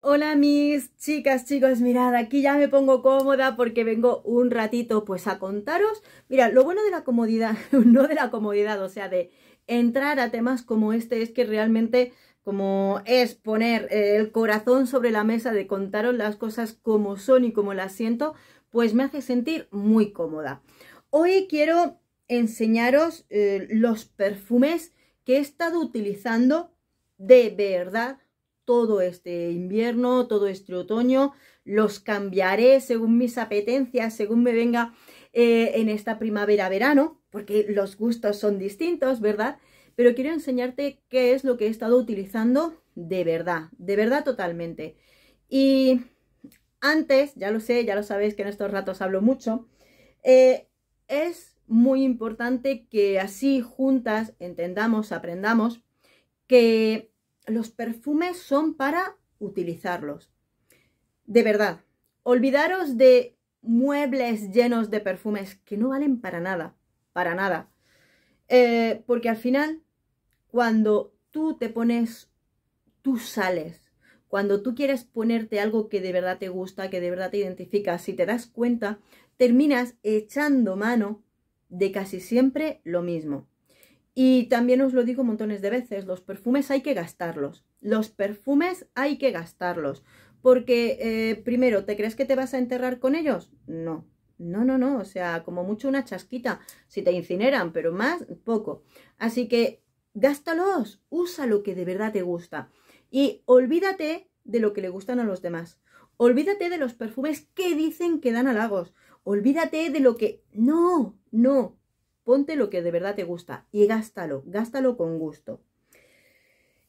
Hola mis chicas, chicos, mirad, aquí ya me pongo cómoda porque vengo un ratito pues a contaros. Mira, lo bueno de la comodidad, no de la comodidad, o sea, de entrar a temas como este es que realmente como es poner el corazón sobre la mesa de contaros las cosas como son y como las siento, pues me hace sentir muy cómoda. Hoy quiero enseñaros los perfumes que he estado utilizando de verdad todo este invierno, todo este otoño. Los cambiaré según mis apetencias, según me venga en esta primavera-verano, porque los gustos son distintos, ¿verdad? Pero quiero enseñarte qué es lo que he estado utilizando de verdad totalmente. Y antes, ya lo sé, ya lo sabéis que en estos ratos hablo mucho, es muy importante que así juntas entendamos, aprendamos que los perfumes son para utilizarlos. De verdad, olvidaros de muebles llenos de perfumes que no valen para nada, para nada. Porque al final, cuando tú te pones, tú sales. Cuando tú quieres ponerte algo que de verdad te gusta, que de verdad te identifica, si te das cuenta, terminas echando mano de casi siempre lo mismo. Y también os lo digo montones de veces, los perfumes hay que gastarlos. Los perfumes hay que gastarlos. Porque, primero, ¿te crees que te vas a enterrar con ellos? No, no. O sea, como mucho una chasquita. Si te incineran, pero más, poco. Así que, gástalos. Usa lo que de verdad te gusta. Y olvídate de lo que le gustan a los demás. Olvídate de los perfumes que dicen que dan halagos. Olvídate de lo que... No. Ponte lo que de verdad te gusta y gástalo con gusto.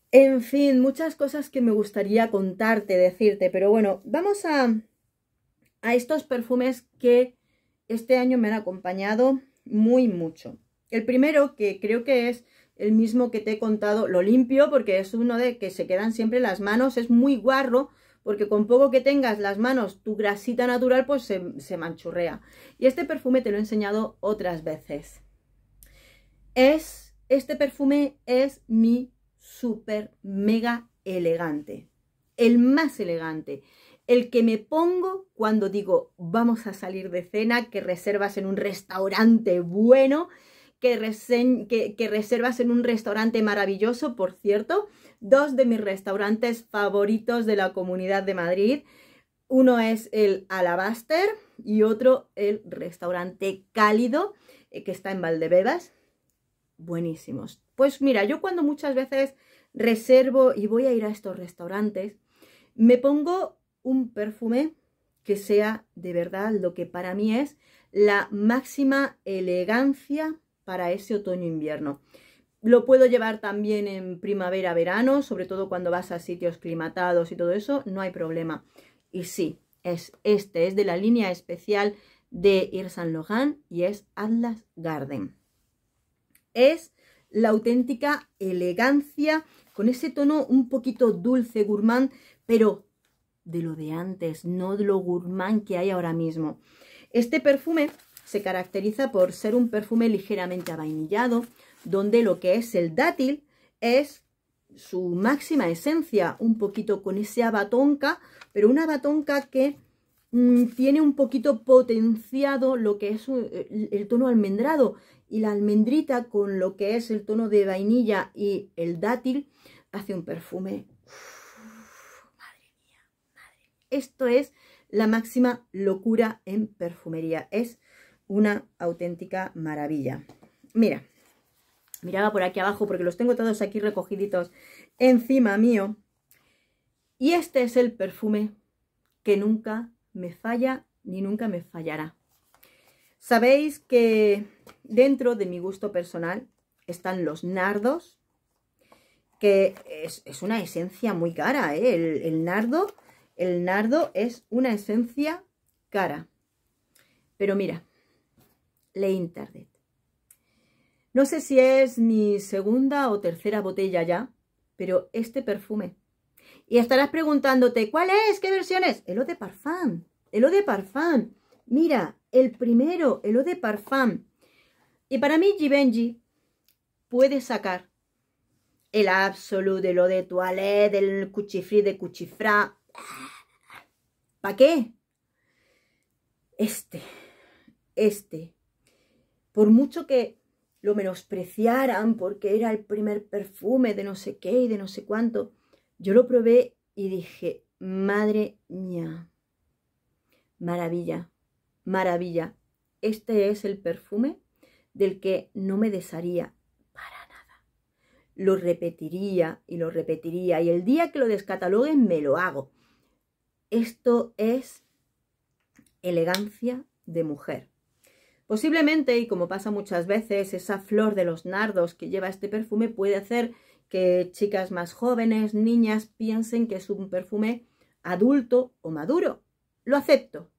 En fin, muchas cosas que me gustaría contarte, decirte, pero bueno, vamos a estos perfumes que este año me han acompañado mucho. El primero, que creo que es el mismo que te he contado, lo limpio porque es uno de que se quedan siempre las manos, es muy guarro, porque con poco que tengas las manos, tu grasita natural pues se manchurrea. Y este perfume te lo he enseñado otras veces. Este perfume es mi súper mega elegante, el más elegante, el que me pongo cuando digo vamos a salir de cena, que reservas en un restaurante bueno, que reservas en un restaurante maravilloso, por cierto, dos de mis restaurantes favoritos de la Comunidad de Madrid. Uno es el Alabaster y otro el restaurante Cálido, que está en Valdebebas. Buenísimos. Pues mira, yo cuando muchas veces reservo y voy a ir a estos restaurantes, me pongo un perfume que sea de verdad lo que para mí es la máxima elegancia para ese otoño-invierno. Lo puedo llevar también en primavera-verano, sobre todo cuando vas a sitios climatados y todo eso, no hay problema. Y sí, es de la línea especial de Yves Saint Laurent y es Atlas Garden. Es la auténtica elegancia con ese tono un poquito dulce, gourmand, pero de lo de antes, no de lo gourmand que hay ahora mismo. Este perfume se caracteriza por ser un perfume ligeramente avainillado, donde lo que es el dátil es su máxima esencia, un poquito con ese abatonca, pero una abatonca que tiene un poquito potenciado lo que es el tono almendrado, y la almendrita con lo que es el tono de vainilla y el dátil hace un perfume. Madre mía. Esto es la máxima locura en perfumería. Es una auténtica maravilla. Mira, miraba por aquí abajo porque los tengo todos aquí recogiditos encima mío. Y este es el perfume que nunca me falla ni nunca me fallará. Sabéis que dentro de mi gusto personal están los nardos, que es una esencia muy cara, ¿eh? El nardo es una esencia cara. Pero mira, L'Interdit. No sé si es mi segunda o tercera botella ya, pero este perfume. Y estarás preguntándote, ¿cuál es? ¿Qué versión es? El Eau de Parfum. El Eau de Parfum. Mira, el primero, el Eau de Parfum. Y para mí Givenchy puede sacar el Absolute, el Eau de Toilette, el Cuchifri de Cuchifra, ¿Para qué? Por mucho que lo menospreciaran porque era el primer perfume de no sé qué y de no sé cuánto, yo lo probé y dije, madre mía, maravilla, maravilla. Este es el perfume del que no me desharía para nada. Lo repetiría y lo repetiría y el día que lo descataloguen me lo hago. Esto es elegancia de mujer. Posiblemente, y como pasa muchas veces, esa flor de los nardos que lleva este perfume puede hacer que chicas más jóvenes, niñas, piensen que es un perfume adulto o maduro. Lo acepto,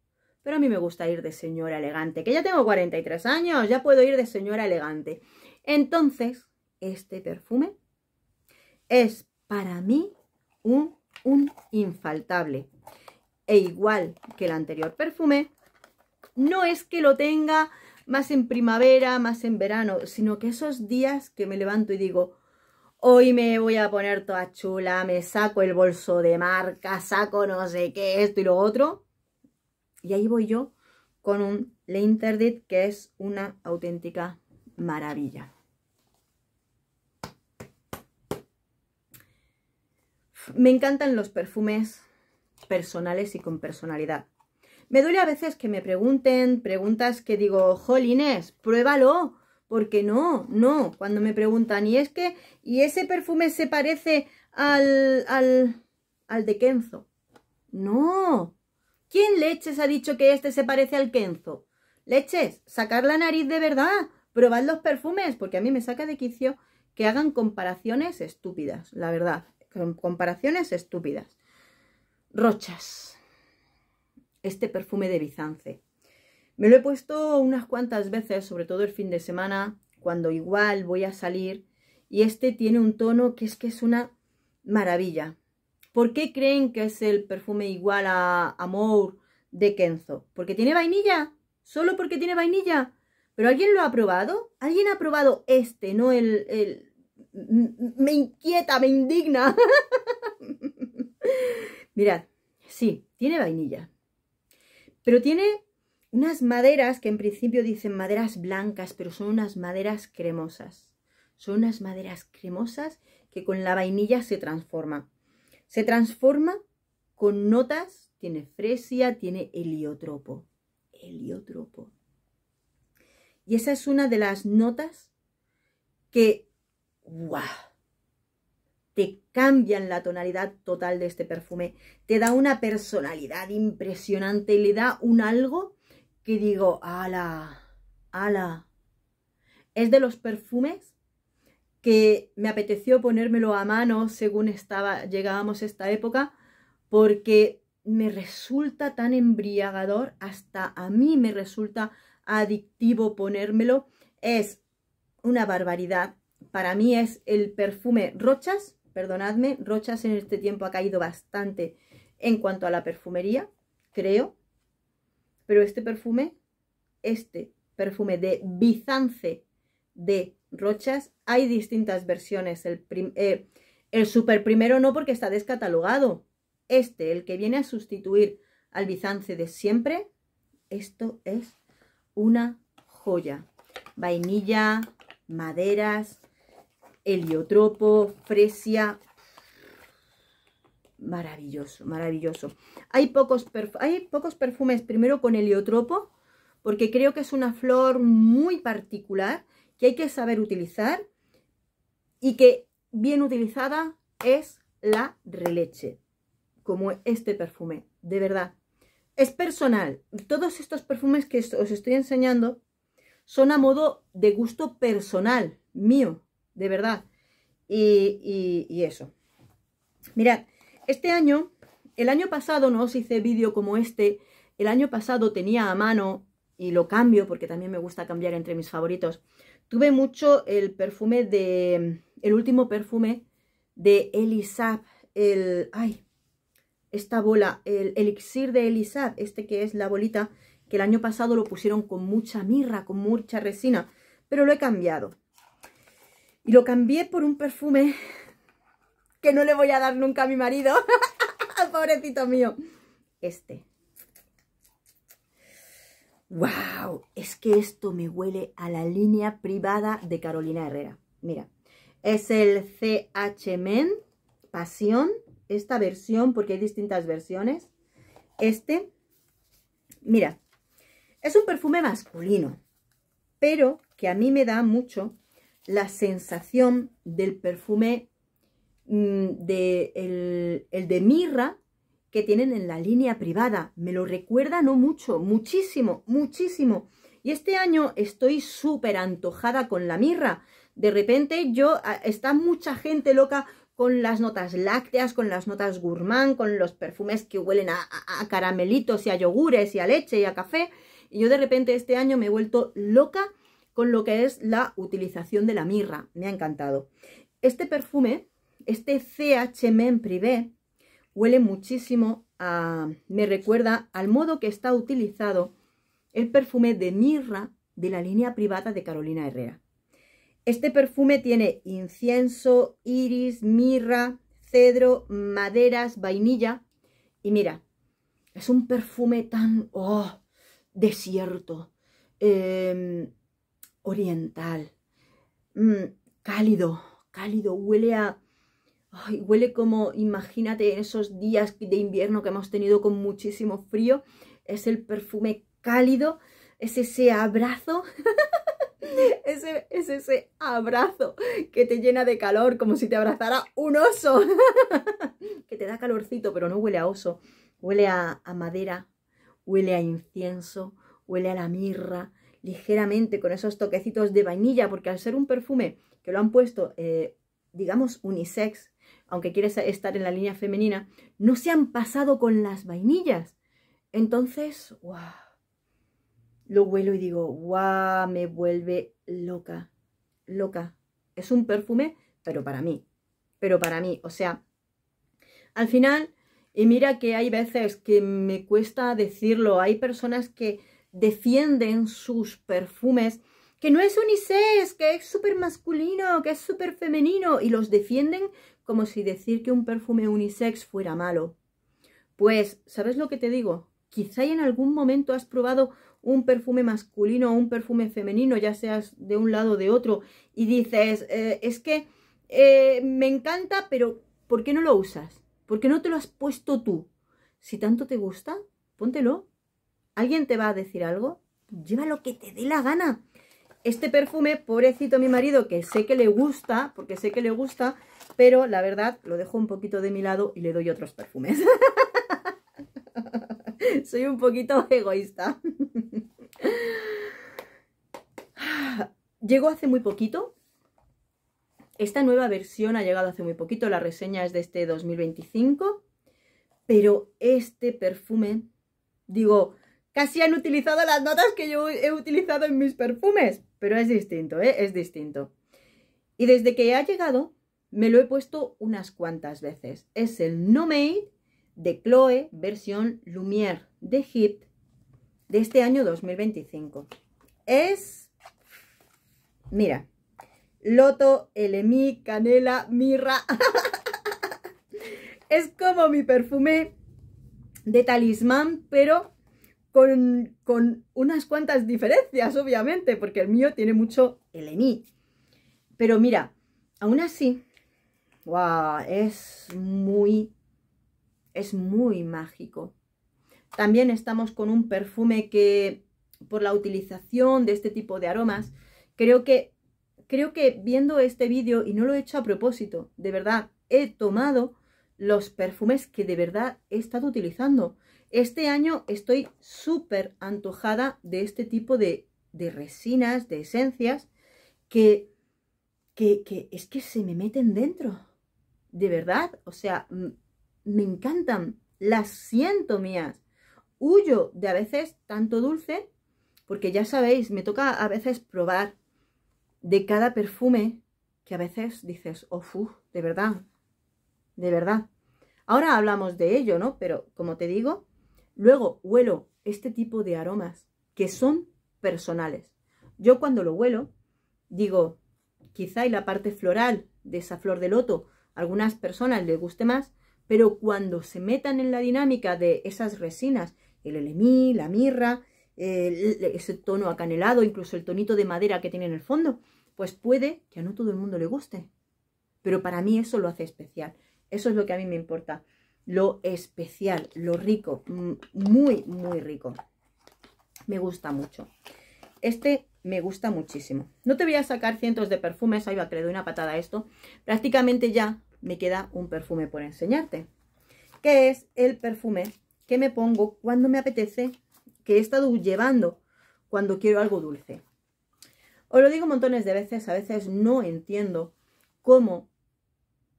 pero a mí me gusta ir de señora elegante, que ya tengo 43 años, ya puedo ir de señora elegante. Entonces, este perfume es para mí un infaltable. E igual que el anterior perfume, no es que lo tenga más en primavera, más en verano, sino que esos días que me levanto y digo, hoy me voy a poner toda chula, me saco el bolso de marca, saco no sé qué, esto y lo otro, y ahí voy yo con un L'Interdit que es una auténtica maravilla. Me encantan los perfumes personales y con personalidad. Me duele a veces que me pregunten preguntas que digo, jolines, pruébalo, porque no, cuando me preguntan, y ese perfume se parece al de Kenzo. No, ¿quién leches ha dicho que este se parece al Kenzo? Leches, sacar la nariz de verdad, probad los perfumes, porque a mí me saca de quicio que hagan comparaciones estúpidas, la verdad, comparaciones estúpidas. Rochas. Este perfume de Byzance. Me lo he puesto unas cuantas veces, sobre todo el fin de semana, cuando igual voy a salir, y este tiene un tono que es una maravilla. ¿Por qué creen que es el perfume igual a Amour de Kenzo? ¿Porque tiene vainilla? ¿Solo porque tiene vainilla? ¿Pero alguien lo ha probado? ¿Alguien ha probado este, no el... Me inquieta, me indigna. Mirad, sí, tiene vainilla. Pero tiene unas maderas que en principio dicen maderas blancas, pero son unas maderas cremosas. Son unas maderas cremosas que con la vainilla se transforma. Se transforma con notas, tiene fresia, tiene heliotropo. Heliotropo. Y esa es una de las notas que, ¡guau!, te cambian la tonalidad total de este perfume, te da una personalidad impresionante y le da un algo que digo, ¡ala! ¡ala! Es de los perfumes que me apeteció ponérmelo a mano según llegábamos a esta época, porque me resulta tan embriagador, hasta a mí me resulta adictivo ponérmelo, es una barbaridad. Para mí es el perfume Rochas. Perdonadme, Rochas en este tiempo ha caído bastante en cuanto a la perfumería, creo. Pero este perfume de Byzance de Rochas, hay distintas versiones. El super primero no, porque está descatalogado. El que viene a sustituir al Byzance de siempre, esto es una joya. Vainilla, maderas, heliotropo, fresia, maravilloso, maravilloso. Hay pocos perfumes primero con heliotropo, porque creo que es una flor muy particular que hay que saber utilizar y que bien utilizada es la releche, como este perfume, de verdad. Es personal. Todos estos perfumes que os estoy enseñando son a modo de gusto personal mío. De verdad. Y eso. Mirad, el año pasado no os hice vídeo como este. El año pasado tenía a mano, y lo cambio porque también me gusta cambiar entre mis favoritos. Tuve mucho el último perfume de Elisab. Esta bola, el elixir de Elisab, que es la bolita, que el año pasado lo pusieron con mucha mirra, con mucha resina, pero lo he cambiado. Y lo cambié por un perfume que no le voy a dar nunca a mi marido, Pobrecito mío. Este. ¡Wow! Es que esto me huele a la línea privada de Carolina Herrera. Mira, es el CH Men Pasión, esta versión, porque hay distintas versiones. Este, mira, es un perfume masculino, pero que a mí me da mucho la sensación del perfume el de mirra que tienen en la línea privada. Me lo recuerda no mucho, muchísimo, muchísimo. Y este año estoy súper antojada con la mirra. De repente está mucha gente loca con las notas lácteas, con las notas gourmand, con los perfumes que huelen a caramelitos y a yogures y a leche y a café. Y yo de repente este año me he vuelto loca con lo que es la utilización de la mirra. Me ha encantado. Este perfume, este CH Men Privé, huele muchísimo me recuerda al modo que está utilizado el perfume de mirra de la línea privada de Carolina Herrera. Este perfume tiene incienso, iris, mirra, cedro, maderas, vainilla. Y mira, es un perfume tan desierto, oriental, cálido, huele como, imagínate, esos días de invierno que hemos tenido con muchísimo frío. Es el perfume cálido, es ese abrazo, es ese abrazo que te llena de calor, como si te abrazara un oso, que te da calorcito, pero no huele a oso, huele a madera, huele a incienso, huele a la mirra, ligeramente con esos toquecitos de vainilla, porque al ser un perfume que lo han puesto, digamos, unisex, aunque quieres estar en la línea femenina, no se han pasado con las vainillas. Entonces, ¡wow! Lo huelo y digo, ¡wow! Me vuelve loca, loca. Es un perfume, pero para mí, o sea, al final, y mira que hay veces que me cuesta decirlo, hay personas que defienden sus perfumes, que no es unisex, que es súper masculino, que es súper femenino, y los defienden como si decir que un perfume unisex fuera malo. Pues, ¿sabes lo que te digo? Quizá en algún momento has probado un perfume masculino o un perfume femenino, ya seas de un lado o de otro, y dices, es que me encanta, pero ¿por qué no lo usas? ¿Por qué no te lo has puesto tú? Si tanto te gusta, póntelo. ¿Alguien te va a decir algo? Lleva lo que te dé la gana. Este perfume, pobrecito mi marido, que sé que le gusta, porque sé que le gusta, pero la verdad lo dejo un poquito de mi lado y le doy otros perfumes. Soy un poquito egoísta. Llegó hace muy poquito. Esta nueva versión ha llegado hace muy poquito. La reseña es de este 2025. Pero este perfume, digo, casi han utilizado las notas que yo he utilizado en mis perfumes. Pero es distinto, es distinto. Y desde que ha llegado, me lo he puesto unas cuantas veces. Es el No Made de Chloé, versión Lumière de Hip, de este año 2025. Es, mira, loto, LMI, canela, mirra. Es como mi perfume de talismán, pero con unas cuantas diferencias, obviamente, porque el mío tiene mucho LMI. Pero mira, aún así, wow, es muy mágico. También estamos con un perfume que, por la utilización de este tipo de aromas, creo que viendo este vídeo, y no lo he hecho a propósito, de verdad, he tomado los perfumes que de verdad he estado utilizando. Este año estoy súper antojada de este tipo de resinas, de esencias, que es que se me meten dentro. De verdad, o sea, me encantan, las siento mías. Huyo de a veces tanto dulce, porque ya sabéis, me toca a veces probar de cada perfume, que a veces dices, oh, de verdad, de verdad. Ahora hablamos de ello, ¿no? Pero como te digo, luego huelo este tipo de aromas que son personales. Yo cuando lo huelo, digo, quizá y la parte floral de esa flor de loto a algunas personas les guste más, pero cuando se metan en la dinámica de esas resinas, el elemí, la mirra, ese tono acanelado, incluso el tonito de madera que tiene en el fondo, pues puede que a no todo el mundo le guste. Pero para mí eso lo hace especial. Eso es lo que a mí me importa. Lo especial, lo rico, muy, muy rico. Me gusta mucho. Este me gusta muchísimo. No te voy a sacar cientos de perfumes. Ahí va, que le doy una patada a esto. Prácticamente ya me queda un perfume por enseñarte. Que es el perfume que me pongo cuando me apetece, que he estado llevando cuando quiero algo dulce. Os lo digo montones de veces. A veces no entiendo cómo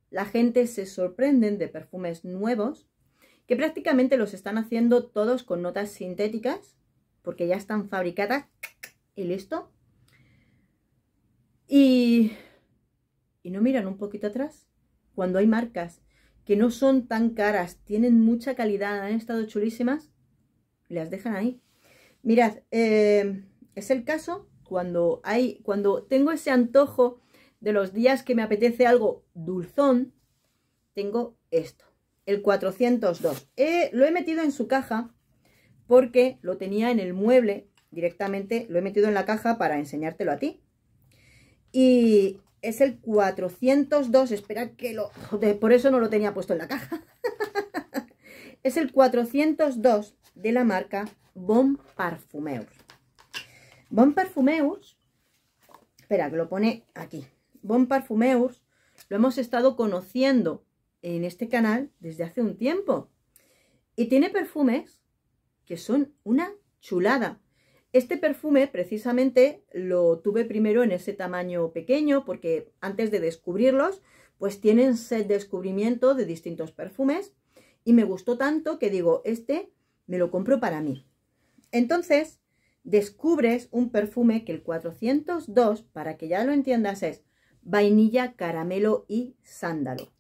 la gente se sorprenden de perfumes nuevos, que prácticamente los están haciendo todos con notas sintéticas, porque ya están fabricadas y listo. Y no miran un poquito atrás, cuando hay marcas que no son tan caras, tienen mucha calidad, han estado chulísimas, las dejan ahí. Mirad, es el caso cuando tengo ese antojo de los días que me apetece algo dulzón. Tengo esto, el 402. Lo he metido en su caja porque lo tenía en el mueble directamente. Lo he metido en la caja para enseñártelo a ti. Y es el 402. Espera que joder, por eso no lo tenía puesto en la caja. Es el 402 de la marca Bon Parfumeur. Bon Parfumeur, espera que lo pone aquí. Bon Parfumeur lo hemos estado conociendo en este canal desde hace un tiempo. Y tiene perfumes que son una chulada. Este perfume precisamente lo tuve primero en ese tamaño pequeño porque antes de descubrirlos pues tienen set de descubrimiento de distintos perfumes y me gustó tanto que digo, este me lo compro para mí. Entonces descubres un perfume que el 402, para que ya lo entiendas, es vainilla, caramelo y sándalo.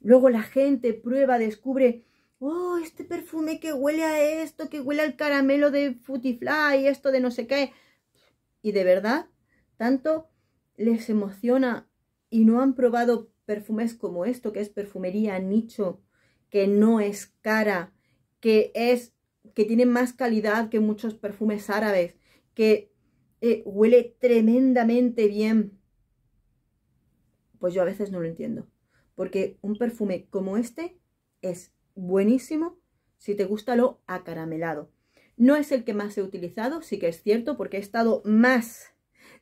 Luego la gente prueba, descubre, oh, este perfume que huele a esto, que huele al caramelo de Fruity-Fly, esto de no sé qué. Y de verdad, tanto les emociona y no han probado perfumes como esto, que es perfumería nicho, que no es cara, que tiene más calidad que muchos perfumes árabes, que huele tremendamente bien. Pues yo a veces no lo entiendo, porque un perfume como este es buenísimo si te gusta lo acaramelado. No es el que más he utilizado, sí que es cierto, porque he estado más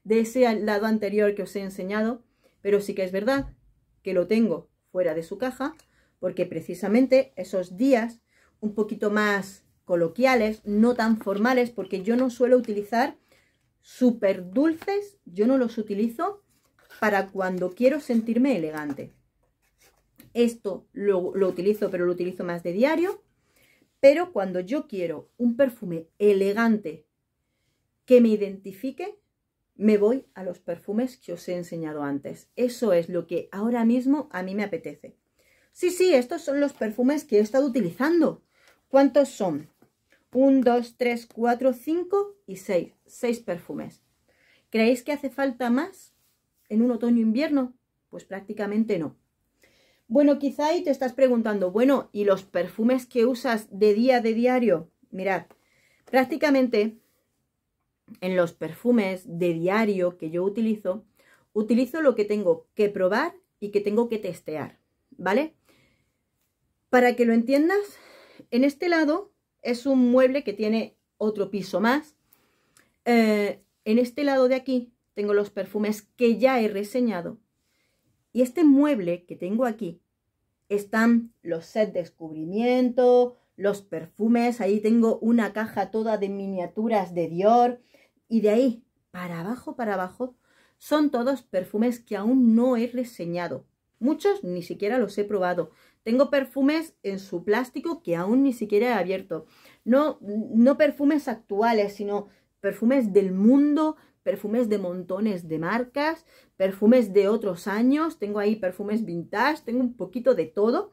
de ese lado anterior que os he enseñado, pero sí que es verdad que lo tengo fuera de su caja, porque precisamente esos días un poquito más coloquiales, no tan formales, porque yo no suelo utilizar súper dulces, yo no los utilizo para cuando quiero sentirme elegante. Esto lo utilizo, pero lo utilizo más de diario. Pero cuando yo quiero un perfume elegante que me identifique, me voy a los perfumes que os he enseñado antes. Eso es lo que ahora mismo a mí me apetece. Sí, estos son los perfumes que he estado utilizando. ¿Cuántos son? 1, 2, 3, 4, 5 y 6. 6 perfumes. ¿Creéis que hace falta más en un otoño-invierno? Pues prácticamente no. Bueno, quizá ahí te estás preguntando, bueno, ¿y los perfumes que usas de diario? Mirad, prácticamente en los perfumes de diario que yo utilizo lo que tengo que probar y que tengo que testear, ¿vale? Para que lo entiendas, en este lado es un mueble que tiene otro piso más. En este lado de aquí tengo los perfumes que ya he reseñado. Y este mueble que tengo aquí están los sets de descubrimiento, los perfumes. Ahí tengo una caja toda de miniaturas de Dior. Y de ahí para abajo, son todos perfumes que aún no he reseñado. Muchos ni siquiera los he probado. Tengo perfumes en su plástico que aún ni siquiera he abierto. No perfumes actuales, sino perfumes del mundo, perfumes de montones de marcas, perfumes de otros años. Tengo ahí perfumes vintage, tengo un poquito de todo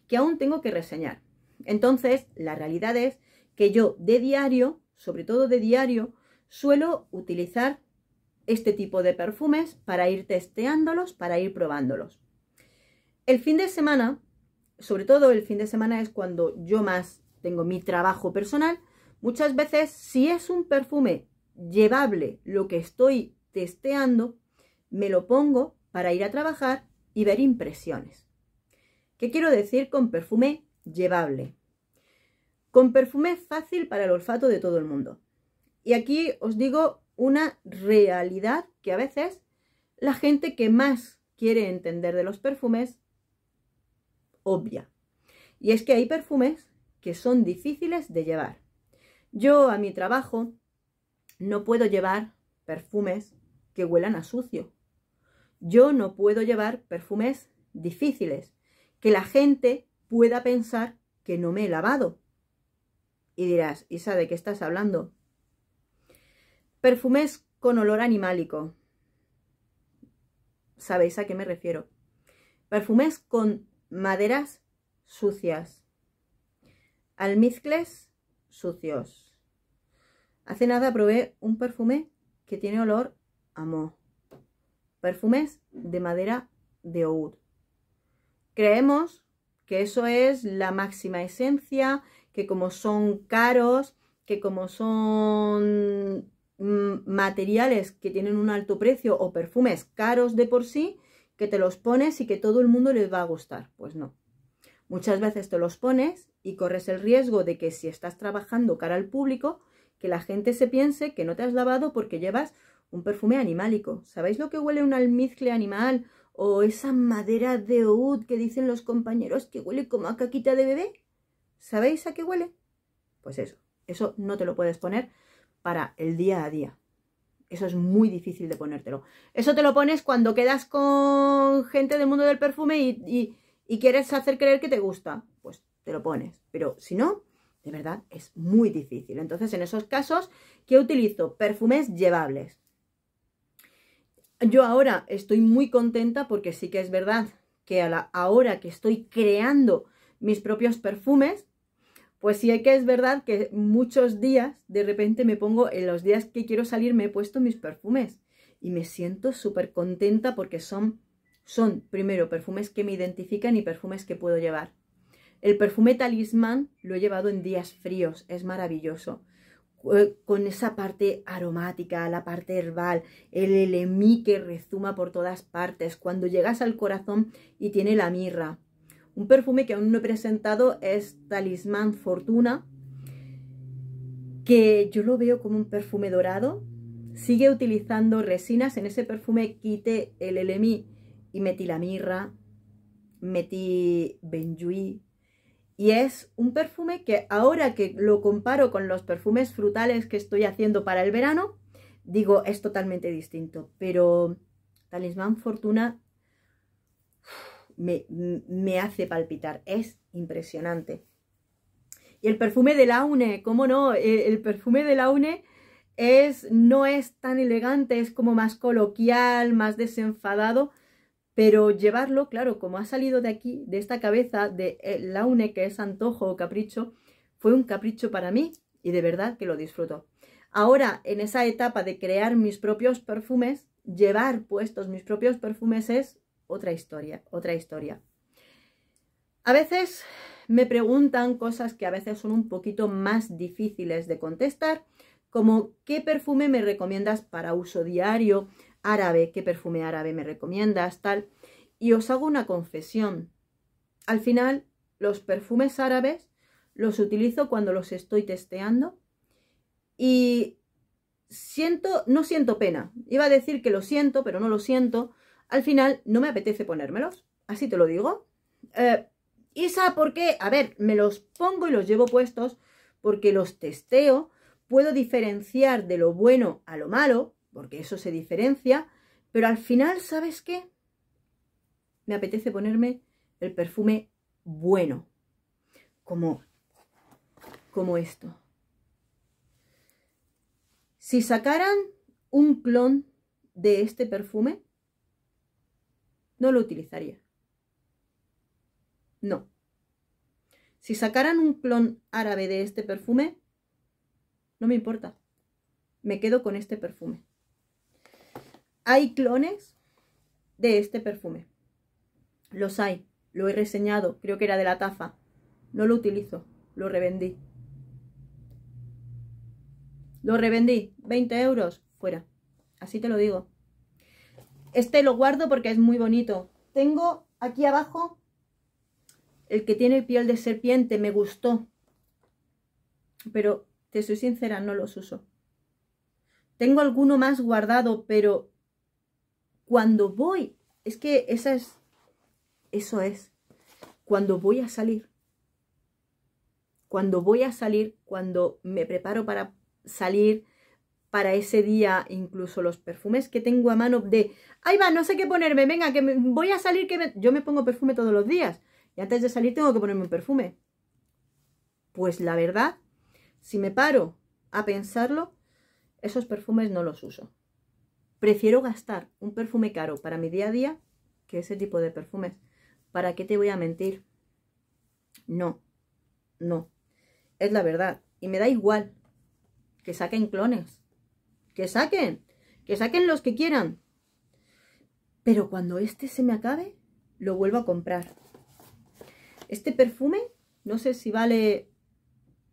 que aún tengo que reseñar. Entonces, la realidad es que yo de diario, sobre todo de diario, suelo utilizar este tipo de perfumes para ir testeándolos, para ir probándolos. El fin de semana sobre todo el fin de semana es cuando yo más tengo mi trabajo personal, muchas veces si es un perfume llevable lo que estoy testeando, me lo pongo para ir a trabajar y ver impresiones. ¿Qué quiero decir con perfume llevable? Con perfume fácil para el olfato de todo el mundo. Y aquí os digo una realidad que a veces la gente que más quiere entender de los perfumes obvia. Y es que hay perfumes que son difíciles de llevar. Yo a mi trabajo no puedo llevar perfumes que huelan a sucio. Yo no puedo llevar perfumes difíciles, que la gente pueda pensar que no me he lavado. Y dirás, Isa, ¿de qué estás hablando? Perfumes con olor animálico. ¿Sabéis a qué me refiero? Perfumes con maderas sucias. Almizcles sucios. Hace nada probé un perfume que tiene olor a moho. Perfumes de madera de oud. Creemos que eso es la máxima esencia, que como son caros, que como son materiales que tienen un alto precio o perfumes caros de por sí, que te los pones y que todo el mundo les va a gustar. Pues no. Muchas veces te los pones y corres el riesgo de que si estás trabajando cara al público, que la gente se piense que no te has lavado porque llevas un perfume animálico. ¿Sabéis lo que huele un almizcle animal? O esa madera de oud que dicen los compañeros que huele como a caquita de bebé. ¿Sabéis a qué huele? Pues eso no te lo puedes poner para el día a día. Eso es muy difícil de ponértelo. Eso te lo pones cuando quedas con gente del mundo del perfume y quieres hacer creer que te gusta. Pues te lo pones. Pero si no, de verdad es muy difícil. Entonces, en esos casos, ¿qué utilizo? Perfumes llevables. Yo ahora estoy muy contenta porque sí que es verdad que ahora que estoy creando mis propios perfumes, pues sí que es verdad que muchos días de repente me pongo, en los días que quiero salir me he puesto mis perfumes y me siento súper contenta porque son primero perfumes que me identifican y perfumes que puedo llevar. El perfume Talismán lo he llevado en días fríos, es maravilloso. Con esa parte aromática, la parte herbal, el LMI que rezuma por todas partes, cuando llegas al corazón y tiene la mirra. Un perfume que aún no he presentado es Talismán Fortuna, que yo lo veo como un perfume dorado. Sigue utilizando resinas, en ese perfume quité el LMI y metí la mirra, metí benjuí. Y es un perfume que ahora que lo comparo con los perfumes frutales que estoy haciendo para el verano, digo, es totalmente distinto. Pero Talismán Fortuna me hace palpitar, es impresionante. Y el perfume de Laune, ¿cómo no? El perfume de Laune no es tan elegante, es como más coloquial, más desenfadado. Pero llevarlo, claro, como ha salido de aquí, de esta cabeza de Laune, que es antojo o capricho, fue un capricho para mí y de verdad que lo disfruto. Ahora, en esa etapa de crear mis propios perfumes, llevar puestos mis propios perfumes es otra historia, otra historia. A veces me preguntan cosas que a veces son un poquito más difíciles de contestar, como ¿qué perfume me recomiendas para uso diario? Árabe, ¿qué perfume árabe me recomiendas? Tal. Y os hago una confesión. Al final, los perfumes árabes los utilizo cuando los estoy testeando y no siento pena. Iba a decir que lo siento, pero no lo siento. Al final, no me apetece ponérmelos. Así te lo digo. Isa, ¿por qué? A ver, me los pongo y los llevo puestos porque los testeo. Puedo diferenciar de lo bueno a lo malo, porque eso se diferencia, pero al final, ¿sabes qué? Me apetece ponerme el perfume bueno, como esto. Si sacaran un clon de este perfume, no lo utilizaría. No. Si sacaran un clon árabe de este perfume, no me importa. Me quedo con este perfume. Hay clones de este perfume. Los hay. lo he reseñado, creo que era de la taza. No lo utilizo, lo revendí. Lo revendí, 20 euros, fuera. Así te lo digo. Este lo guardo porque es muy bonito. Tengo aquí abajo el que tiene piel de serpiente, me gustó. Pero, te soy sincera, no los uso. Tengo alguno más guardado, pero cuando voy, es que eso es, cuando voy a salir. Cuando voy a salir, cuando me preparo para salir, para ese día, incluso los perfumes que tengo a mano de, ahí va, no sé qué ponerme, venga, que voy a salir, yo me pongo perfume todos los días. Y antes de salir tengo que ponerme un perfume. Pues la verdad, si me paro a pensarlo, esos perfumes no los uso. Prefiero gastar un perfume caro para mi día a día que ese tipo de perfumes. ¿Para qué te voy a mentir? No, no. Es la verdad. Y me da igual que saquen clones. Que saquen los que quieran. Pero cuando este se me acabe, lo vuelvo a comprar. Este perfume, no sé si vale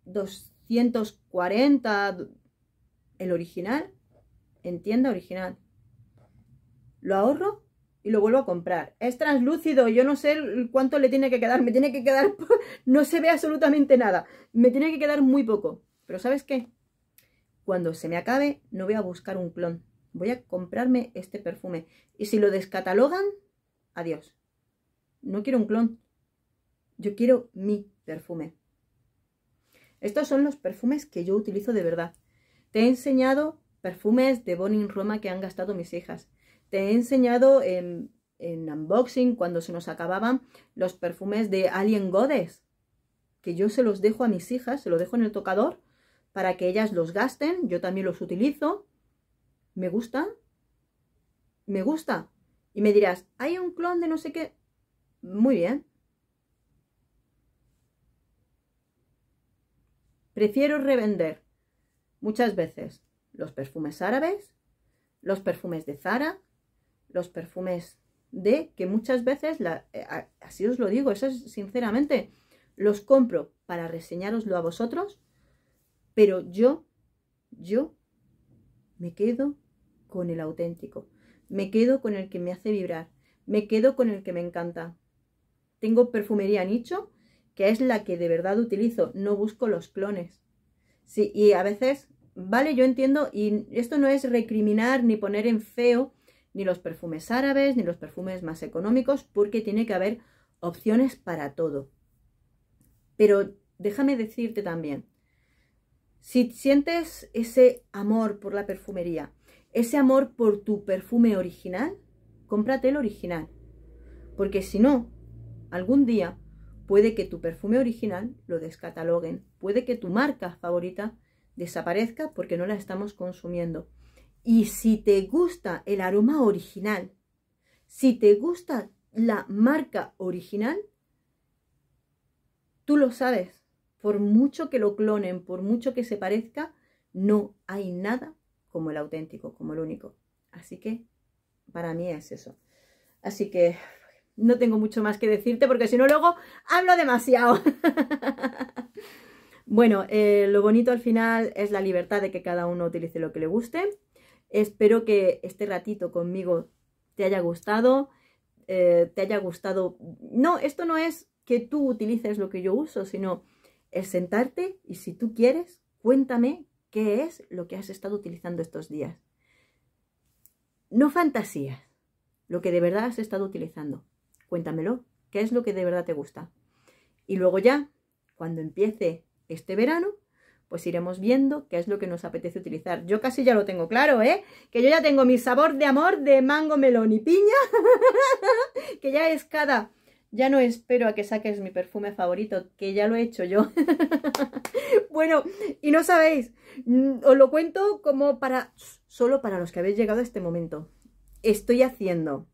240 el original, en tienda original. Lo ahorro y lo vuelvo a comprar. Es translúcido, yo no sé cuánto le tiene que quedar. Me tiene que quedar, no se ve absolutamente nada. Me tiene que quedar muy poco. Pero ¿sabes qué? Cuando se me acabe, no voy a buscar un clon. Voy a comprarme este perfume. Y si lo descatalogan, adiós. No quiero un clon. Yo quiero mi perfume. Estos son los perfumes que yo utilizo de verdad. Te he enseñado perfumes de Bonnie Roma que han gastado mis hijas. Te he enseñado en unboxing, cuando se nos acababan, los perfumes de Alien Goddess, que yo se los dejo a mis hijas, se los dejo en el tocador para que ellas los gasten. Yo también los utilizo. Me gusta. Me gusta. Y me dirás, hay un clon de no sé qué. Muy bien. Prefiero revender muchas veces los perfumes árabes, los perfumes de Zara, los perfumes de, que muchas veces, así os lo digo, eso es sinceramente, los compro para reseñároslo a vosotros, pero yo me quedo con el auténtico, me quedo con el que me hace vibrar, me quedo con el que me encanta. Tengo perfumería nicho, que es la que de verdad utilizo, no busco los clones. Sí, y a veces, vale, yo entiendo, y esto no es recriminar ni poner en feo ni los perfumes árabes, ni los perfumes más económicos, porque tiene que haber opciones para todo. Pero déjame decirte también, si sientes ese amor por la perfumería, ese amor por tu perfume original, cómprate el original. Porque si no, algún día puede que tu perfume original lo descataloguen. Puede que tu marca favorita desaparezca porque no la estamos consumiendo. Y si te gusta el aroma original, si te gusta la marca original, tú lo sabes. Por mucho que lo clonen, por mucho que se parezca, no hay nada como el auténtico, como el único. Así que para mí es eso. Así que no tengo mucho más que decirte porque si no luego hablo demasiado. Bueno, lo bonito al final es la libertad de que cada uno utilice lo que le guste. Espero que este ratito conmigo te haya gustado. No, esto no es que tú utilices lo que yo uso, sino el sentarte y si tú quieres, cuéntame qué es lo que has estado utilizando estos días. No fantasías, lo que de verdad has estado utilizando. Cuéntamelo, qué es lo que de verdad te gusta. Y luego ya, cuando empiece este verano, pues iremos viendo qué es lo que nos apetece utilizar. Yo casi ya lo tengo claro, ¿eh? Que yo ya tengo mi sabor de amor de mango, melón y piña, que ya es cada... Ya no espero a que saques mi perfume favorito, que ya lo he hecho yo. Bueno, y no sabéis, os lo cuento como solo para los que habéis llegado a este momento. Estoy haciendo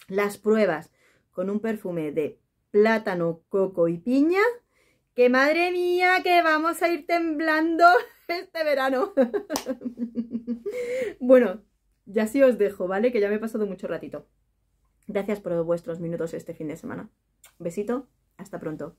las pruebas con un perfume de plátano, coco y piña, que madre mía, que vamos a ir temblando este verano. Bueno, ya sí os dejo, ¿vale? Que ya me he pasado mucho ratito. Gracias por vuestros minutos este fin de semana. Un besito, hasta pronto.